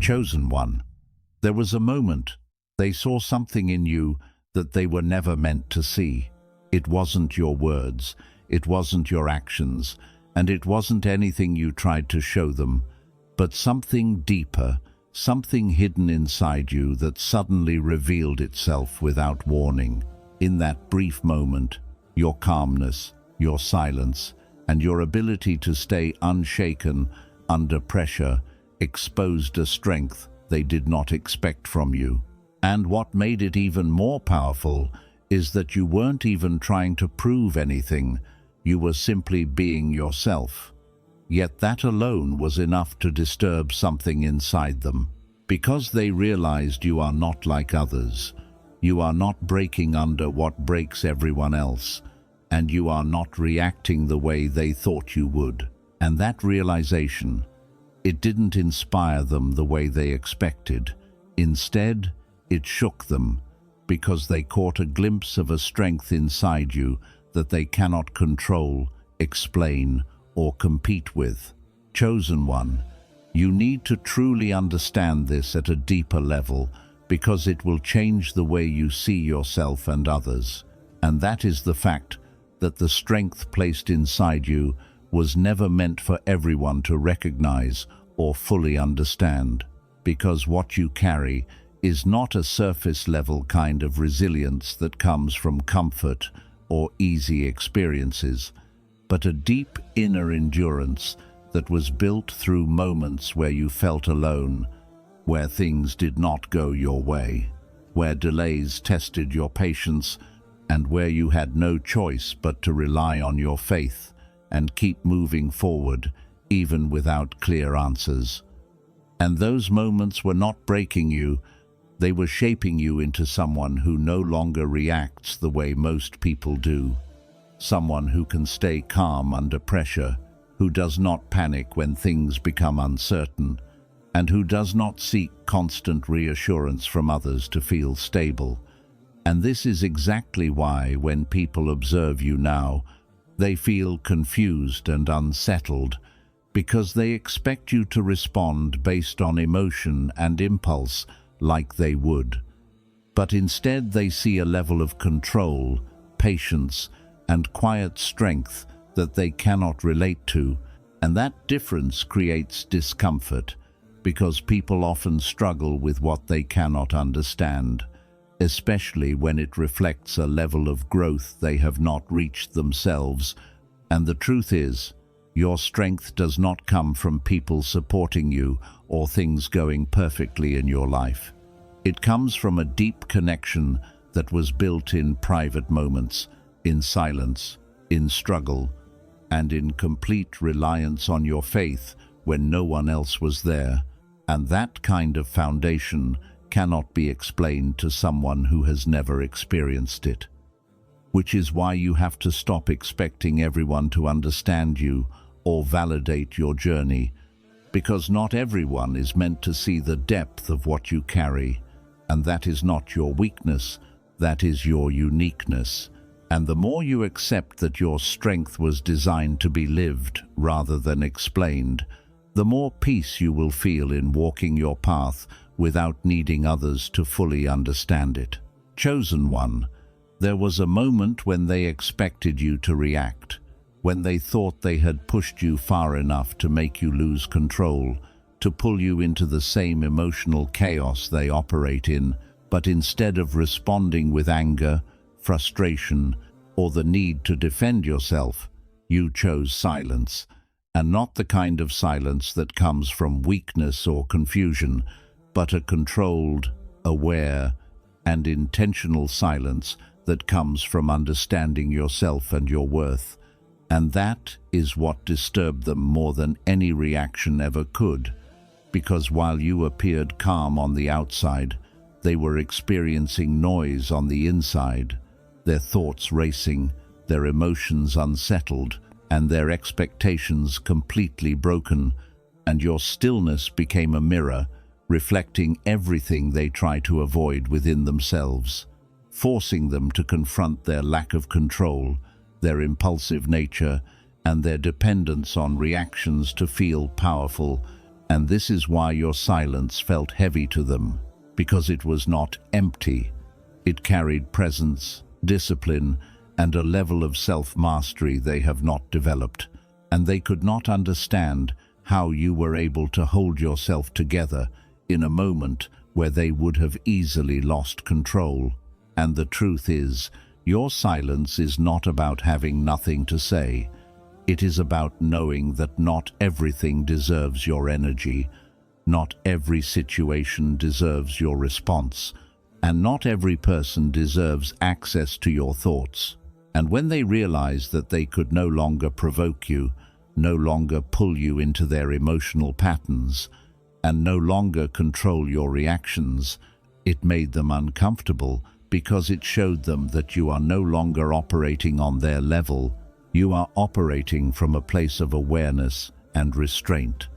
Chosen one. There was a moment. They saw something in you that they were never meant to see. It wasn't your words, it wasn't your actions, and it wasn't anything you tried to show them, but something deeper, something hidden inside you that suddenly revealed itself without warning. In that brief moment, your calmness, your silence, and your ability to stay unshaken under pressure exposed a strength they did not expect from you. And what made it even more powerful is that you weren't even trying to prove anything, you were simply being yourself. Yet that alone was enough to disturb something inside them. Because they realized you are not like others, you are not breaking under what breaks everyone else, and you are not reacting the way they thought you would. And that realization, it didn't inspire them the way they expected. Instead, it shook them, because they caught a glimpse of a strength inside you that they cannot control, explain, or compete with. Chosen one, you need to truly understand this at a deeper level, because it will change the way you see yourself and others. And that is the fact that the strength placed inside you was never meant for everyone to recognize or fully understand, because what you carry is not a surface-level kind of resilience that comes from comfort or easy experiences, but a deep inner endurance that was built through moments where you felt alone, where things did not go your way, where delays tested your patience, and where you had no choice but to rely on your faith and keep moving forward, even without clear answers. And those moments were not breaking you, they were shaping you into someone who no longer reacts the way most people do. Someone who can stay calm under pressure, who does not panic when things become uncertain, and who does not seek constant reassurance from others to feel stable. And this is exactly why, when people observe you now, they feel confused and unsettled, because they expect you to respond based on emotion and impulse like they would. But instead they see a level of control, patience, and quiet strength that they cannot relate to, and that difference creates discomfort, because people often struggle with what they cannot understand, especially when it reflects a level of growth they have not reached themselves. And the truth is, your strength does not come from people supporting you or things going perfectly in your life. It comes from a deep connection that was built in private moments, in silence, in struggle, and in complete reliance on your faith when no one else was there. And that kind of foundation cannot be explained to someone who has never experienced it. Which is why you have to stop expecting everyone to understand you or validate your journey, because not everyone is meant to see the depth of what you carry, and that is not your weakness, that is your uniqueness. And the more you accept that your strength was designed to be lived rather than explained, the more peace you will feel in walking your path without needing others to fully understand it. Chosen one, there was a moment when they expected you to react, when they thought they had pushed you far enough to make you lose control, to pull you into the same emotional chaos they operate in, but instead of responding with anger, frustration, or the need to defend yourself, you chose silence, and not the kind of silence that comes from weakness or confusion, but a controlled, aware, and intentional silence that comes from understanding yourself and your worth. And that is what disturbed them more than any reaction ever could, because while you appeared calm on the outside, they were experiencing noise on the inside, their thoughts racing, their emotions unsettled, and their expectations completely broken. And your stillness became a mirror, reflecting everything they try to avoid within themselves, forcing them to confront their lack of control, their impulsive nature, and their dependence on reactions to feel powerful. And this is why your silence felt heavy to them, because it was not empty. It carried presence, discipline, and a level of self-mastery they have not developed, and they could not understand how you were able to hold yourself together in a moment where they would have easily lost control. And the truth is, your silence is not about having nothing to say. It is about knowing that not everything deserves your energy, not every situation deserves your response, and not every person deserves access to your thoughts. And when they realized that they could no longer provoke you, no longer pull you into their emotional patterns, and no longer control your reactions, it made them uncomfortable because it showed them that you are no longer operating on their level. You are operating from a place of awareness and restraint.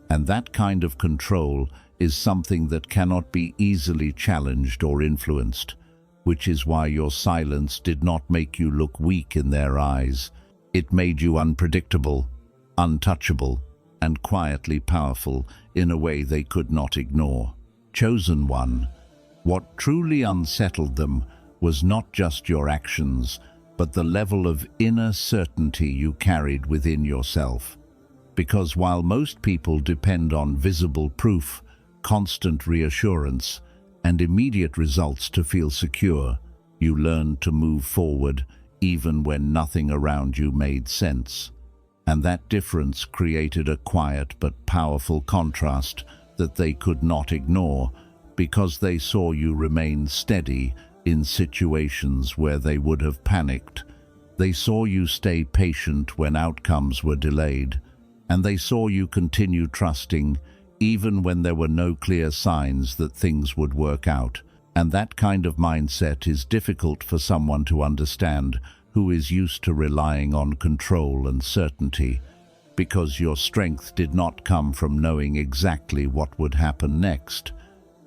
And that kind of control is something that cannot be easily challenged or influenced, which is why your silence did not make you look weak in their eyes. It made you unpredictable, untouchable, and quietly powerful in a way they could not ignore. Chosen one, what truly unsettled them was not just your actions, but the level of inner certainty you carried within yourself. Because while most people depend on visible proof, constant reassurance, and immediate results to feel secure, you learned to move forward even when nothing around you made sense. And that difference created a quiet but powerful contrast that they could not ignore, because they saw you remain steady in situations where they would have panicked. They saw you stay patient when outcomes were delayed, and they saw you continue trusting even when there were no clear signs that things would work out. And that kind of mindset is difficult for someone to understand who is used to relying on control and certainty, because your strength did not come from knowing exactly what would happen next.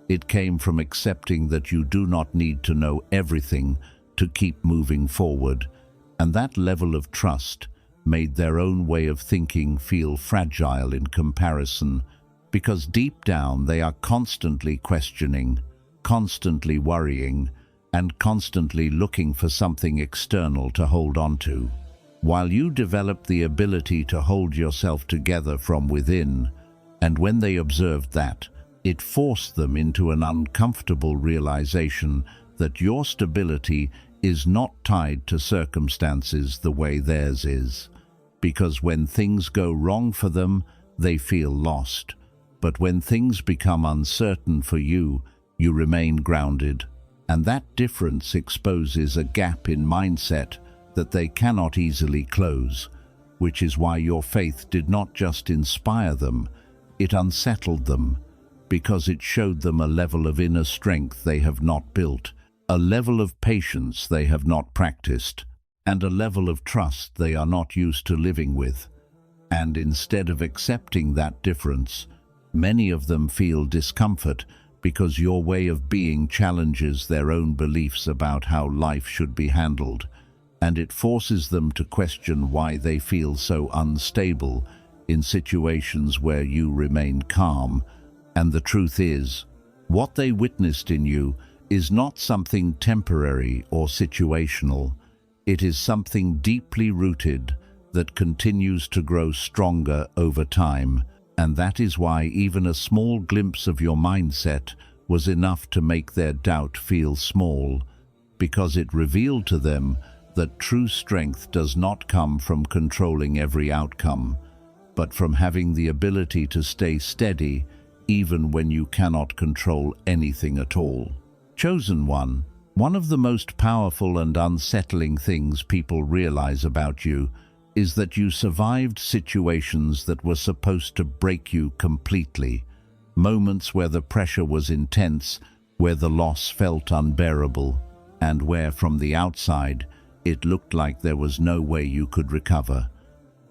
It came from accepting that you do not need to know everything to keep moving forward, and that level of trust made their own way of thinking feel fragile in comparison, because deep down they are constantly questioning, constantly worrying, and constantly looking for something external to hold on to. While you developed the ability to hold yourself together from within, and when they observed that, it forced them into an uncomfortable realization that your stability is not tied to circumstances the way theirs is. Because when things go wrong for them, they feel lost. But when things become uncertain for you, you remain grounded. And that difference exposes a gap in mindset that they cannot easily close, which is why your faith did not just inspire them, it unsettled them, because it showed them a level of inner strength they have not built, a level of patience they have not practiced, and a level of trust they are not used to living with. And instead of accepting that difference, many of them feel discomfort because your way of being challenges their own beliefs about how life should be handled, and it forces them to question why they feel so unstable in situations where you remain calm. And the truth is, what they witnessed in you is not something temporary or situational. It is something deeply rooted that continues to grow stronger over time. And that is why even a small glimpse of your mindset was enough to make their doubt feel small, because it revealed to them that true strength does not come from controlling every outcome, but from having the ability to stay steady even when you cannot control anything at all. Chosen one, one of the most powerful and unsettling things people realize about you is that you survived situations that were supposed to break you completely. Moments where the pressure was intense, where the loss felt unbearable, and where from the outside it looked like there was no way you could recover.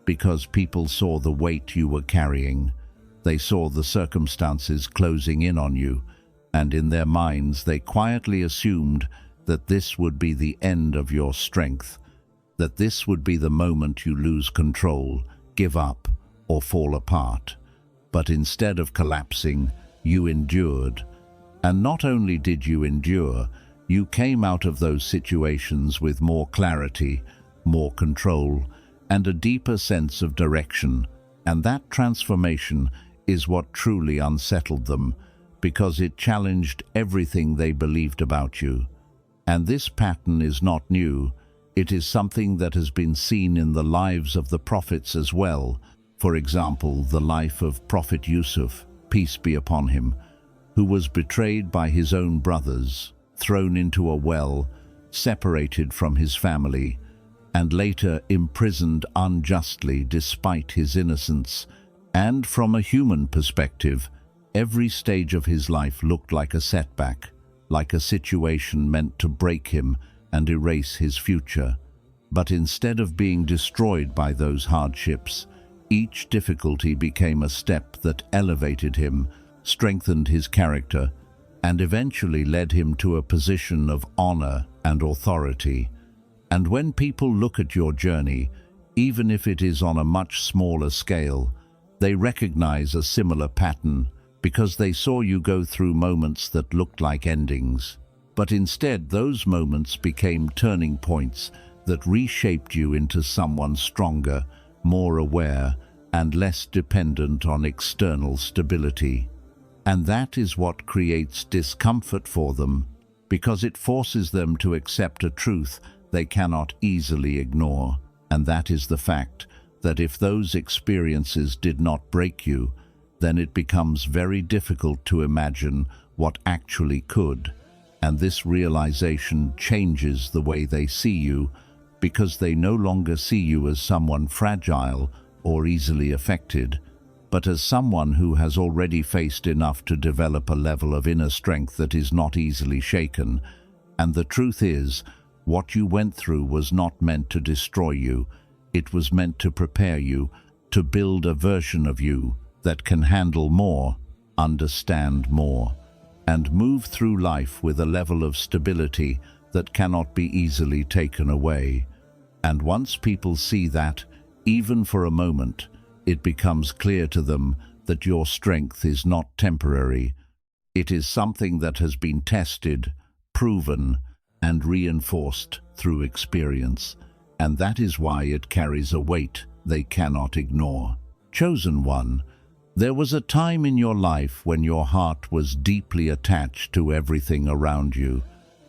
Because people saw the weight you were carrying. They saw the circumstances closing in on you, and in their minds they quietly assumed that this would be the end of your strength, that this would be the moment you lose control, give up, or fall apart. But instead of collapsing, you endured. And not only did you endure, you came out of those situations with more clarity, more control, and a deeper sense of direction. And that transformation is what truly unsettled them, because it challenged everything they believed about you. And this pattern is not new. It is something that has been seen in the lives of the prophets as well. For example, the life of Prophet Yusuf, peace be upon him, who was betrayed by his own brothers, thrown into a well, separated from his family, and later imprisoned unjustly despite his innocence. And from a human perspective, every stage of his life looked like a setback, like a situation meant to break him and erase his future. But instead of being destroyed by those hardships, each difficulty became a step that elevated him, strengthened his character, and eventually led him to a position of honor and authority. And when people look at your journey, even if it is on a much smaller scale, they recognize a similar pattern because they saw you go through moments that looked like endings. But instead, those moments became turning points that reshaped you into someone stronger, more aware, and less dependent on external stability. And that is what creates discomfort for them, because it forces them to accept a truth they cannot easily ignore. And that is the fact that if those experiences did not break you, then it becomes very difficult to imagine what actually could. And this realization changes the way they see you, because they no longer see you as someone fragile or easily affected, but as someone who has already faced enough to develop a level of inner strength that is not easily shaken. And the truth is, what you went through was not meant to destroy you. It was meant to prepare you, to build a version of you that can handle more, understand more, and move through life with a level of stability that cannot be easily taken away. And once people see that, even for a moment, it becomes clear to them that your strength is not temporary. It is something that has been tested, proven, and reinforced through experience. And that is why it carries a weight they cannot ignore. Chosen one, there was a time in your life when your heart was deeply attached to everything around you,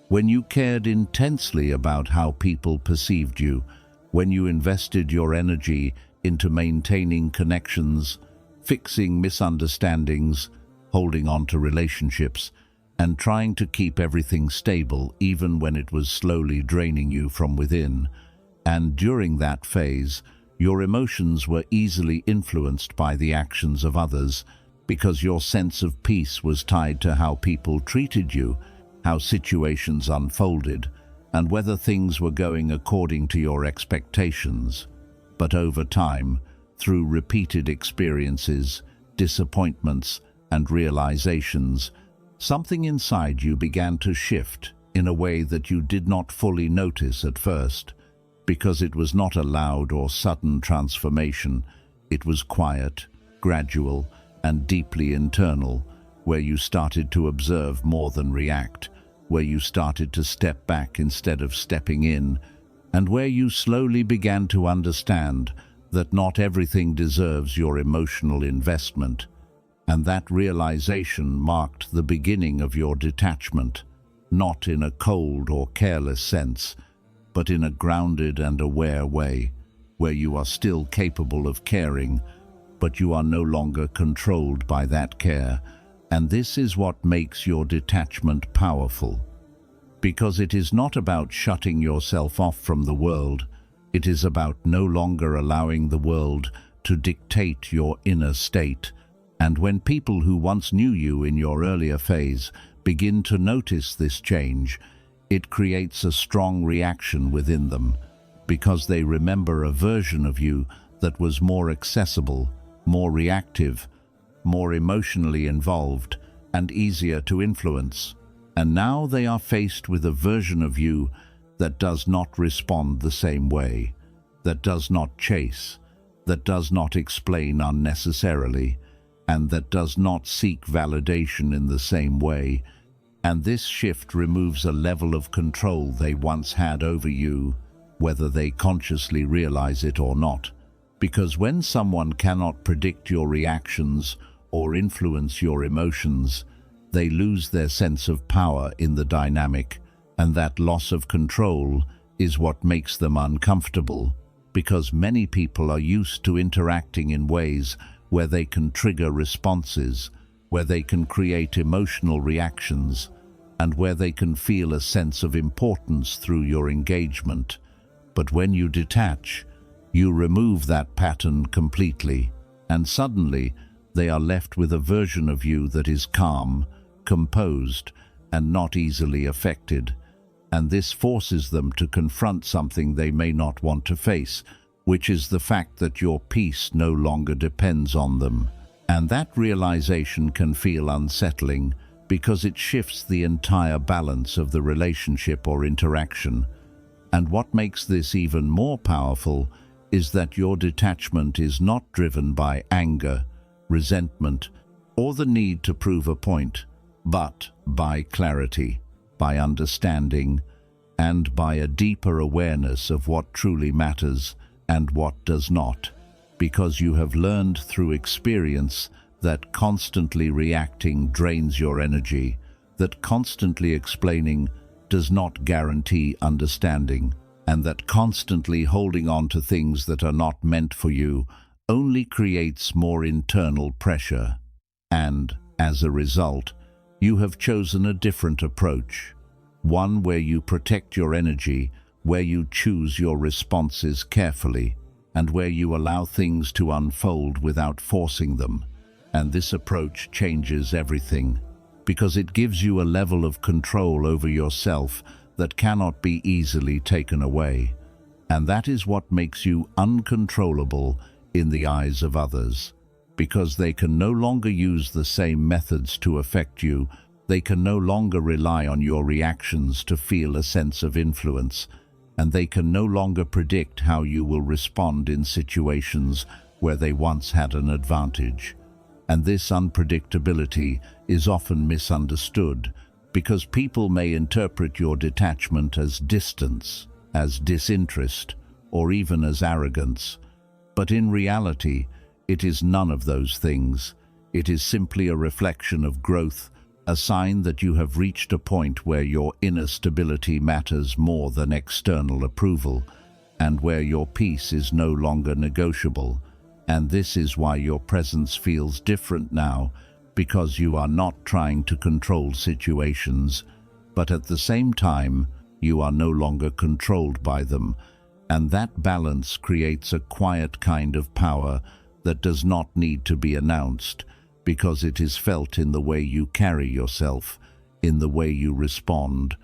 when you cared intensely about how people perceived you, when you invested your energy into maintaining connections, fixing misunderstandings, holding on to relationships, and trying to keep everything stable even when it was slowly draining you from within. And during that phase, your emotions were easily influenced by the actions of others, because your sense of peace was tied to how people treated you, how situations unfolded, and whether things were going according to your expectations. But over time, through repeated experiences, disappointments, and realizations, something inside you began to shift in a way that you did not fully notice at first, because it was not a loud or sudden transformation. It was quiet, gradual, and deeply internal, where you started to observe more than react, where you started to step back instead of stepping in, and where you slowly began to understand that not everything deserves your emotional investment. And that realization marked the beginning of your detachment, not in a cold or careless sense, but in a grounded and aware way, where you are still capable of caring, but you are no longer controlled by that care. And this is what makes your detachment powerful. Because it is not about shutting yourself off from the world, it is about no longer allowing the world to dictate your inner state. And when people who once knew you in your earlier phase begin to notice this change, it creates a strong reaction within them, because they remember a version of you that was more accessible, more reactive, more emotionally involved, and easier to influence. And now they are faced with a version of you that does not respond the same way, that does not chase, that does not explain unnecessarily. and that does not seek validation in the same way. And this shift removes a level of control they once had over you, whether they consciously realize it or not. Because when someone cannot predict your reactions or influence your emotions, they lose their sense of power in the dynamic, and that loss of control is what makes them uncomfortable, because many people are used to interacting in ways where they can trigger responses, where they can create emotional reactions, and where they can feel a sense of importance through your engagement. But when you detach, you remove that pattern completely, and suddenly they are left with a version of you that is calm, composed, and not easily affected. And this forces them to confront something they may not want to face, which is the fact that your peace no longer depends on them. And that realization can feel unsettling because it shifts the entire balance of the relationship or interaction. And what makes this even more powerful is that your detachment is not driven by anger, resentment, or the need to prove a point, but by clarity, by understanding, and by a deeper awareness of what truly matters and what does not, because you have learned through experience that constantly reacting drains your energy, that constantly explaining does not guarantee understanding, and that constantly holding on to things that are not meant for you only creates more internal pressure. And, as a result, you have chosen a different approach, one where you protect your energy, where you choose your responses carefully, and where you allow things to unfold without forcing them. And this approach changes everything, because it gives you a level of control over yourself that cannot be easily taken away. And that is what makes you uncontrollable in the eyes of others, because they can no longer use the same methods to affect you. They can no longer rely on your reactions to feel a sense of influence, and they can no longer predict how you will respond in situations where they once had an advantage. And this unpredictability is often misunderstood, because people may interpret your detachment as distance, as disinterest, or even as arrogance. But in reality, it is none of those things. It is simply a reflection of growth, a sign that you have reached a point where your inner stability matters more than external approval, and where your peace is no longer negotiable. And this is why your presence feels different now, because you are not trying to control situations, but at the same time, you are no longer controlled by them. And that balance creates a quiet kind of power that does not need to be announced, because it is felt in the way you carry yourself, in the way you respond,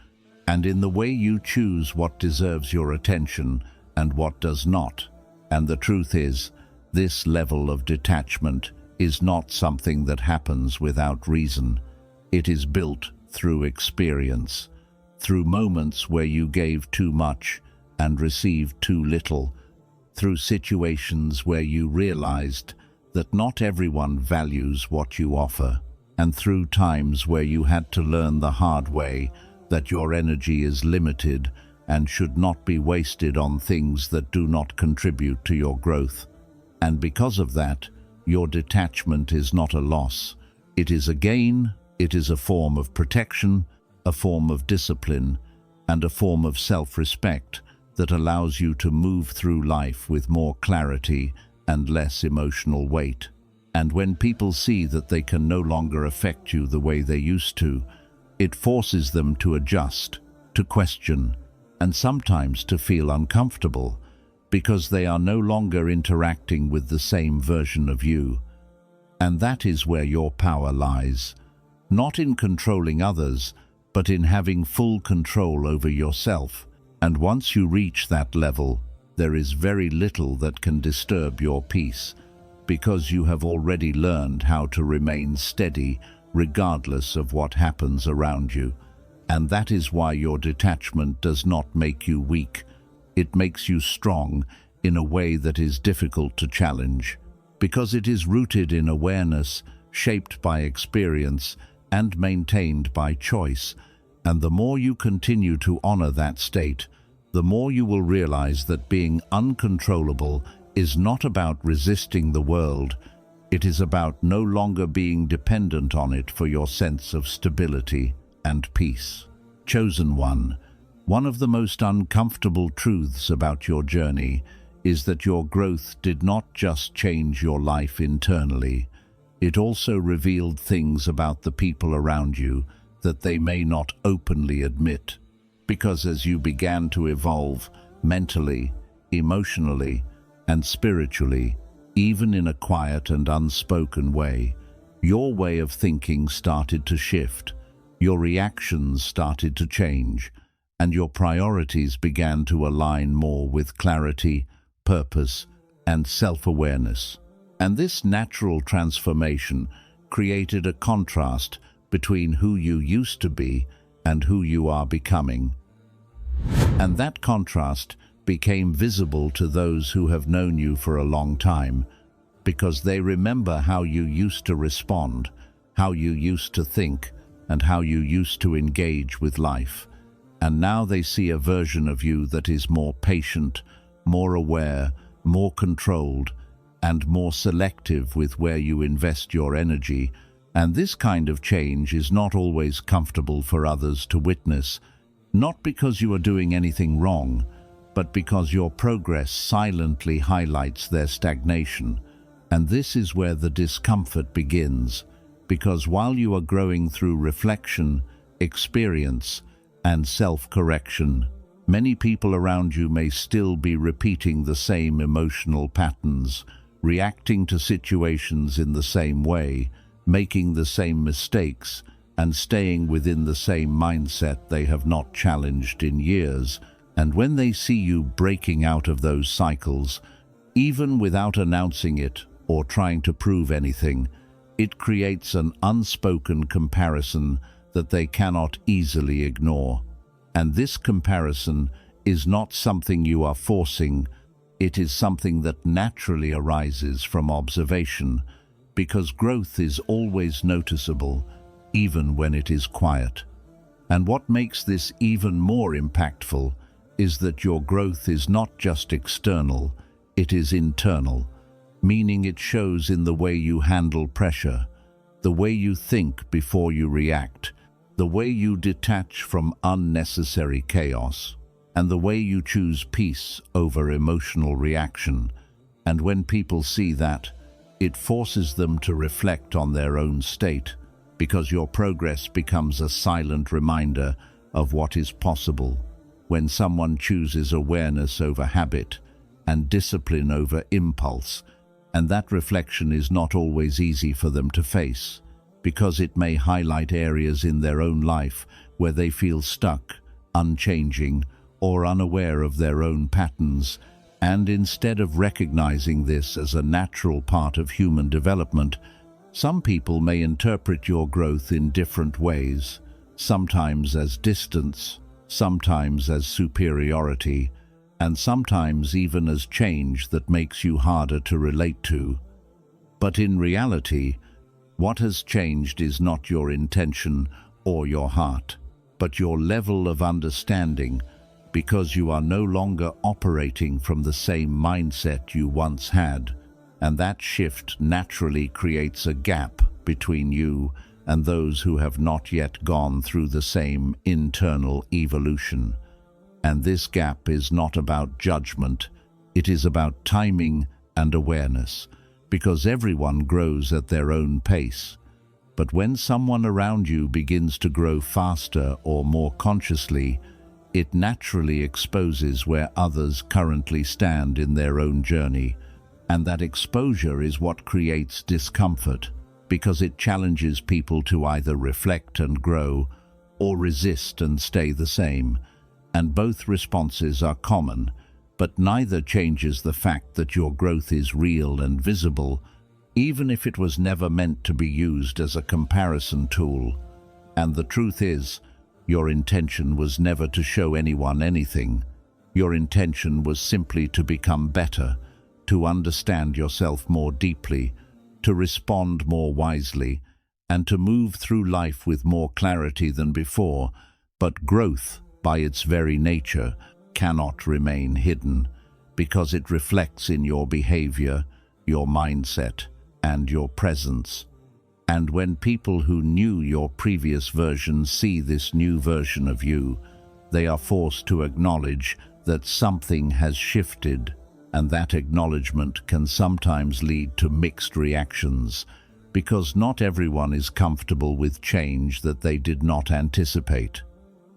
and in the way you choose what deserves your attention and what does not. And the truth is, this level of detachment is not something that happens without reason. It is built through experience, through moments where you gave too much and received too little, through situations where you realized that not everyone values what you offer, and through times where you had to learn the hard way that your energy is limited and should not be wasted on things that do not contribute to your growth. And because of that, your detachment is not a loss. It is a gain. It is a form of protection, a form of discipline, and a form of self-respect that allows you to move through life with more clarity and less emotional weight. And when people see that they can no longer affect you the way they used to, it forces them to adjust, to question, and sometimes to feel uncomfortable, because they are no longer interacting with the same version of you. And that is where your power lies, not in controlling others, but in having full control over yourself. And once you reach that level, there is very little that can disturb your peace, because you have already learned how to remain steady regardless of what happens around you. And that is why your detachment does not make you weak. It makes you strong in a way that is difficult to challenge, because it is rooted in awareness, shaped by experience, and maintained by choice. And the more you continue to honor that state, the more you will realize that being uncontrollable is not about resisting the world. It is about no longer being dependent on it for your sense of stability and peace. Chosen one of the most uncomfortable truths about your journey is that your growth did not just change your life internally. It also revealed things about the people around you that they may not openly admit. Because as you began to evolve mentally, emotionally, and spiritually, even in a quiet and unspoken way, your way of thinking started to shift, your reactions started to change, and your priorities began to align more with clarity, purpose, and self-awareness. And this natural transformation created a contrast between who you used to be and who you are becoming. And that contrast became visible to those who have known you for a long time, because they remember how you used to respond, how you used to think, and how you used to engage with life. And now they see a version of you that is more patient, more aware, more controlled, and more selective with where you invest your energy. And this kind of change is not always comfortable for others to witness, not because you are doing anything wrong, but because your progress silently highlights their stagnation. And this is where the discomfort begins, because while you are growing through reflection, experience, and self-correction, many people around you may still be repeating the same emotional patterns, reacting to situations in the same way, making the same mistakes, and staying within the same mindset they have not challenged in years. And when they see you breaking out of those cycles, even without announcing it or trying to prove anything, it creates an unspoken comparison that they cannot easily ignore. And this comparison is not something you are forcing, it is something that naturally arises from observation, because growth is always noticeable, even when it is quiet. And what makes this even more impactful is that your growth is not just external, it is internal, meaning it shows in the way you handle pressure, the way you think before you react, the way you detach from unnecessary chaos, and the way you choose peace over emotional reaction. And when people see that, it forces them to reflect on their own state, because your progress becomes a silent reminder of what is possible when someone chooses awareness over habit and discipline over impulse. And that reflection is not always easy for them to face, because it may highlight areas in their own life where they feel stuck, unchanging, or unaware of their own patterns. And instead of recognizing this as a natural part of human development, some people may interpret your growth in different ways, sometimes as distance, sometimes as superiority, and sometimes even as change that makes you harder to relate to. But in reality, what has changed is not your intention or your heart, but your level of understanding, because you are no longer operating from the same mindset you once had. And that shift naturally creates a gap between you and those who have not yet gone through the same internal evolution. And this gap is not about judgment, it is about timing and awareness, because everyone grows at their own pace. But when someone around you begins to grow faster or more consciously, it naturally exposes where others currently stand in their own journey. And that exposure is what creates discomfort, because it challenges people to either reflect and grow or resist and stay the same. And both responses are common, but neither changes the fact that your growth is real and visible, even if it was never meant to be used as a comparison tool. And the truth is, your intention was never to show anyone anything. Your intention was simply to become better, to understand yourself more deeply, to respond more wisely, and to move through life with more clarity than before. But growth, by its very nature, cannot remain hidden, because it reflects in your behavior, your mindset, and your presence. And when people who knew your previous version see this new version of you, they are forced to acknowledge that something has shifted, and that acknowledgement can sometimes lead to mixed reactions, because not everyone is comfortable with change that they did not anticipate,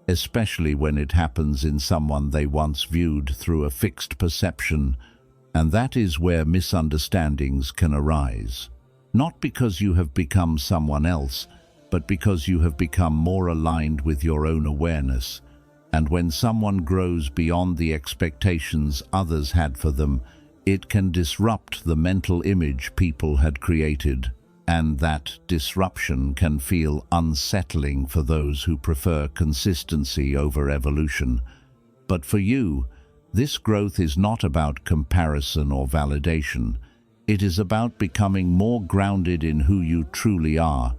especially when it happens in someone they once viewed through a fixed perception, and that is where misunderstandings can arise. Not because you have become someone else, but because you have become more aligned with your own awareness. And when someone grows beyond the expectations others had for them, it can disrupt the mental image people had created, and that disruption can feel unsettling for those who prefer consistency over evolution. But for you, this growth is not about comparison or validation. It is about becoming more grounded in who you truly are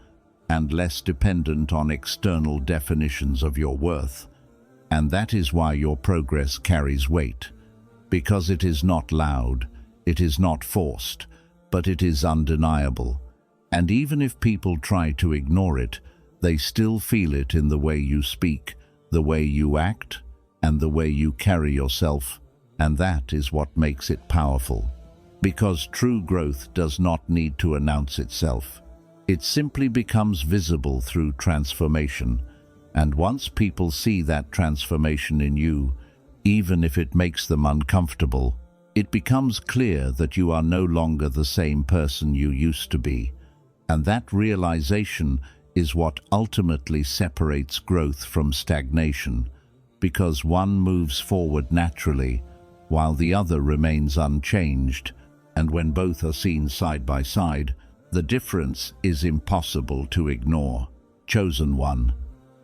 and less dependent on external definitions of your worth. And that is why your progress carries weight, because it is not loud, it is not forced, but it is undeniable. And even if people try to ignore it, they still feel it in the way you speak, the way you act, and the way you carry yourself. And that is what makes it powerful. Because true growth does not need to announce itself. It simply becomes visible through transformation. And once people see that transformation in you, even if it makes them uncomfortable, it becomes clear that you are no longer the same person you used to be. And that realization is what ultimately separates growth from stagnation, because one moves forward naturally, while the other remains unchanged. And when both are seen side by side, the difference is impossible to ignore. Chosen one,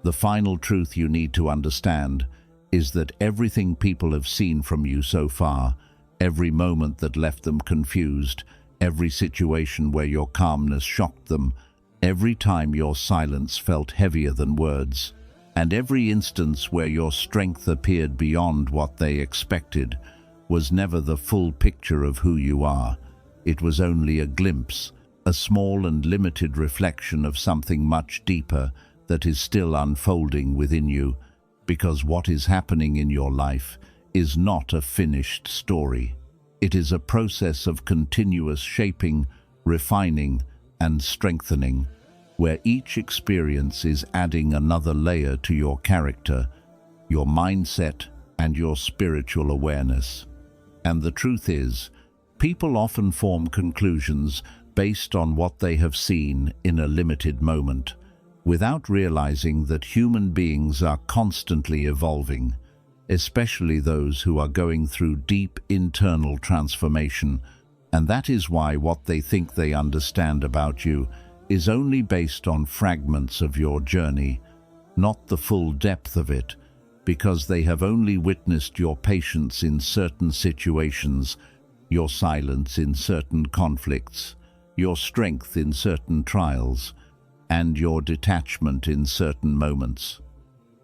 the final truth you need to understand is that everything people have seen from you so far, every moment that left them confused, every situation where your calmness shocked them, every time your silence felt heavier than words, and every instance where your strength appeared beyond what they expected, was never the full picture of who you are. It was only a glimpse, a small and limited reflection of something much deeper that is still unfolding within you, because what is happening in your life is not a finished story. It is a process of continuous shaping, refining, and strengthening, where each experience is adding another layer to your character, your mindset, and your spiritual awareness. And the truth is, people often form conclusions based on what they have seen in a limited moment, without realizing that human beings are constantly evolving, especially those who are going through deep internal transformation. And that is why what they think they understand about you is only based on fragments of your journey, not the full depth of it, because they have only witnessed your patience in certain situations, your silence in certain conflicts, your strength in certain trials, and your detachment in certain moments.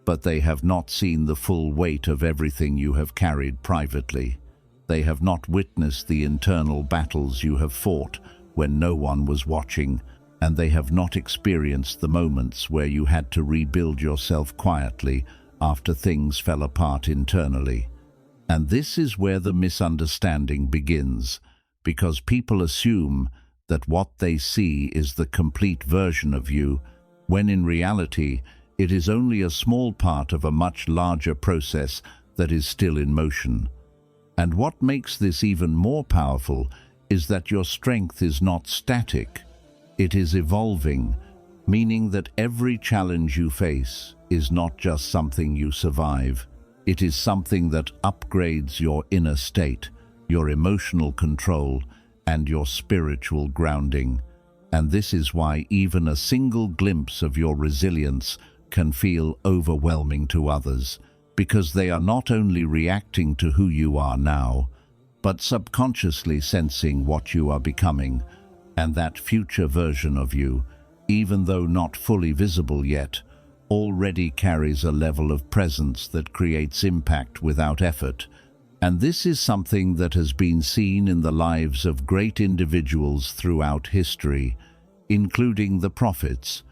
But they have not seen the full weight of everything you have carried privately. They have not witnessed the internal battles you have fought when no one was watching, and they have not experienced the moments where you had to rebuild yourself quietly after things fell apart internally. And this is where the misunderstanding begins, because people assume that what they see is the complete version of you, when in reality it is only a small part of a much larger process that is still in motion. And what makes this even more powerful is that your strength is not static, it is evolving, meaning that every challenge you face is not just something you survive. It is something that upgrades your inner state, your emotional control, and your spiritual grounding. And this is why even a single glimpse of your resilience can feel overwhelming to others, because they are not only reacting to who you are now, but subconsciously sensing what you are becoming. And that future version of you, even though not fully visible yet, already carries a level of presence that creates impact without effort. And this is something that has been seen in the lives of great individuals throughout history, including the prophets.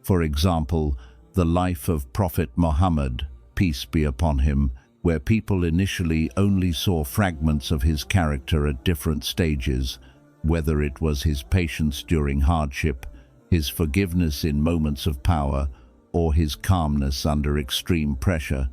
For example, the life of Prophet Muhammad, peace be upon him, where people initially only saw fragments of his character at different stages, whether it was his patience during hardship, his forgiveness in moments of power, or his calmness under extreme pressure.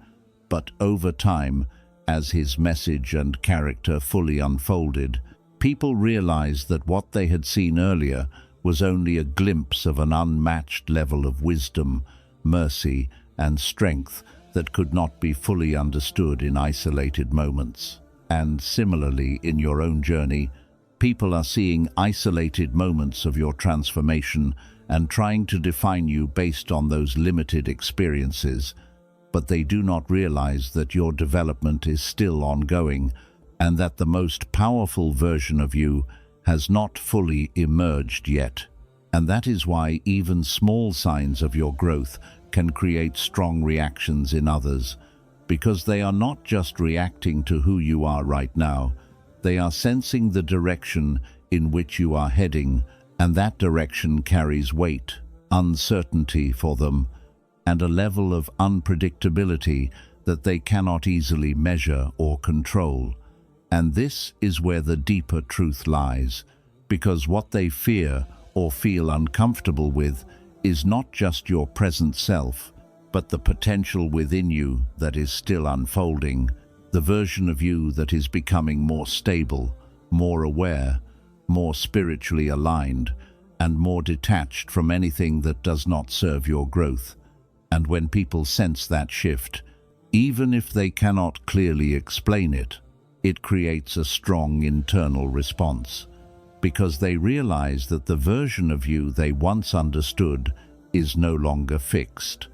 But over time, as his message and character fully unfolded, people realized that what they had seen earlier was only a glimpse of an unmatched level of wisdom, mercy, and strength that could not be fully understood in isolated moments. And similarly, in your own journey, people are seeing isolated moments of your transformation and trying to define you based on those limited experiences, but they do not realize that your development is still ongoing and that the most powerful version of you has not fully emerged yet. And that is why even small signs of your growth can create strong reactions in others, because they are not just reacting to who you are right now, they are sensing the direction in which you are heading, and that direction carries weight, uncertainty for them, and a level of unpredictability that they cannot easily measure or control. And this is where the deeper truth lies, because what they fear or feel uncomfortable with is not just your present self, but the potential within you that is still unfolding, the version of you that is becoming more stable, more aware, more spiritually aligned, and more detached from anything that does not serve your growth. And when people sense that shift, even if they cannot clearly explain it, it creates a strong internal response, because they realize that the version of you they once understood is no longer fixed,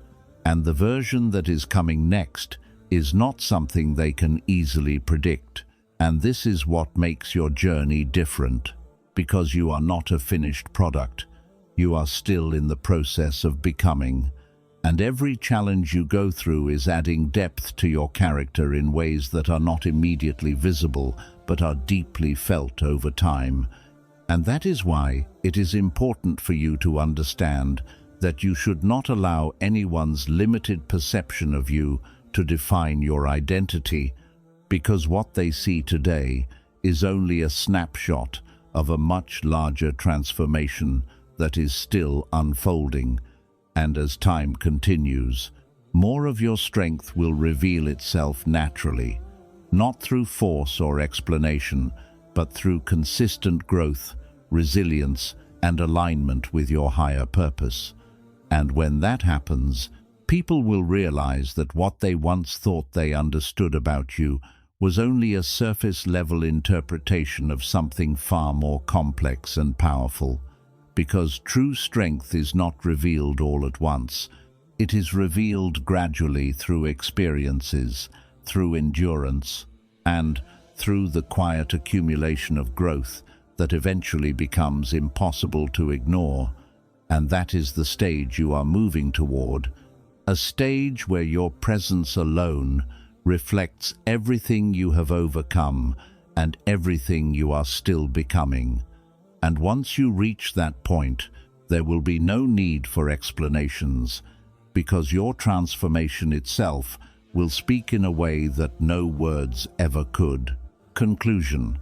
and the version that is coming next is not something they can easily predict. And this is what makes your journey different, because you are not a finished product. You are still in the process of becoming, and every challenge you go through is adding depth to your character in ways that are not immediately visible but are deeply felt over time. And that is why it is important for you to understand that you should not allow anyone's limited perception of you to define your identity, because what they see today is only a snapshot of a much larger transformation that is still unfolding. And as time continues, more of your strength will reveal itself naturally, not through force or explanation, but through consistent growth, resilience, and alignment with your higher purpose. And when that happens, people will realize that what they once thought they understood about you was only a surface-level interpretation of something far more complex and powerful. Because true strength is not revealed all at once. It is revealed gradually through experiences, through endurance, and through the quiet accumulation of growth that eventually becomes impossible to ignore. And that is the stage you are moving toward, a stage where your presence alone reflects everything you have overcome and everything you are still becoming. And once you reach that point, there will be no need for explanations, because your transformation itself will speak in a way that no words ever could. Conclusion: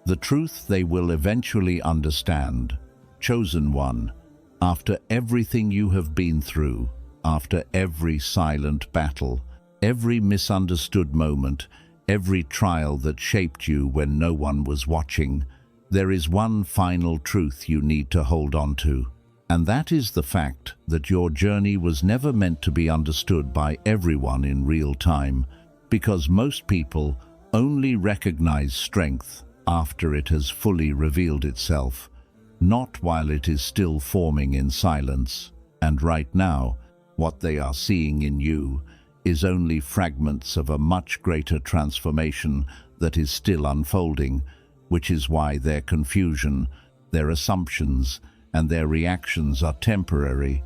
the truth they will eventually understand. Chosen one, after everything you have been through, after every silent battle, every misunderstood moment, every trial that shaped you when no one was watching, there is one final truth you need to hold on to, and that is the fact that your journey was never meant to be understood by everyone in real time, because most people only recognize strength after it has fully revealed itself, not while it is still forming in silence. And right now, what they are seeing in you is only fragments of a much greater transformation that is still unfolding, which is why their confusion, their assumptions, and their reactions are temporary,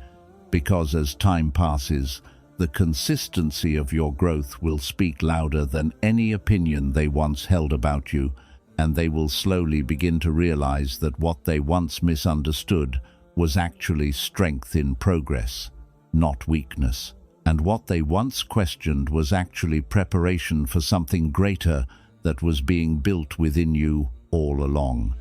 because as time passes, the consistency of your growth will speak louder than any opinion they once held about you, and they will slowly begin to realize that what they once misunderstood was actually strength in progress, not weakness. And what they once questioned was actually preparation for something greater that was being built within you all along.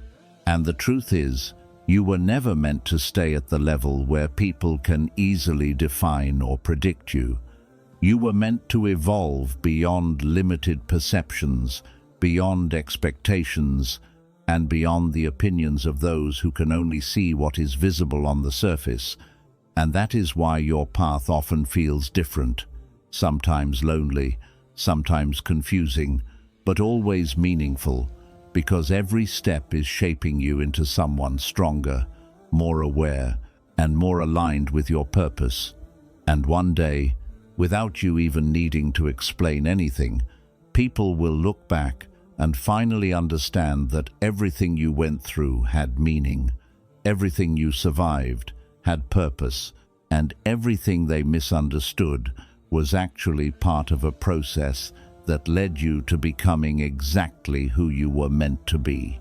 And the truth is, you were never meant to stay at the level where people can easily define or predict you. You were meant to evolve beyond limited perceptions, beyond expectations, and beyond the opinions of those who can only see what is visible on the surface. And that is why your path often feels different, sometimes lonely, sometimes confusing, but always meaningful, because every step is shaping you into someone stronger, more aware, and more aligned with your purpose. And one day, without you even needing to explain anything, people will look back and finally understand that everything you went through had meaning, everything you survived had purpose, and everything they misunderstood was actually part of a process that led you to becoming exactly who you were meant to be.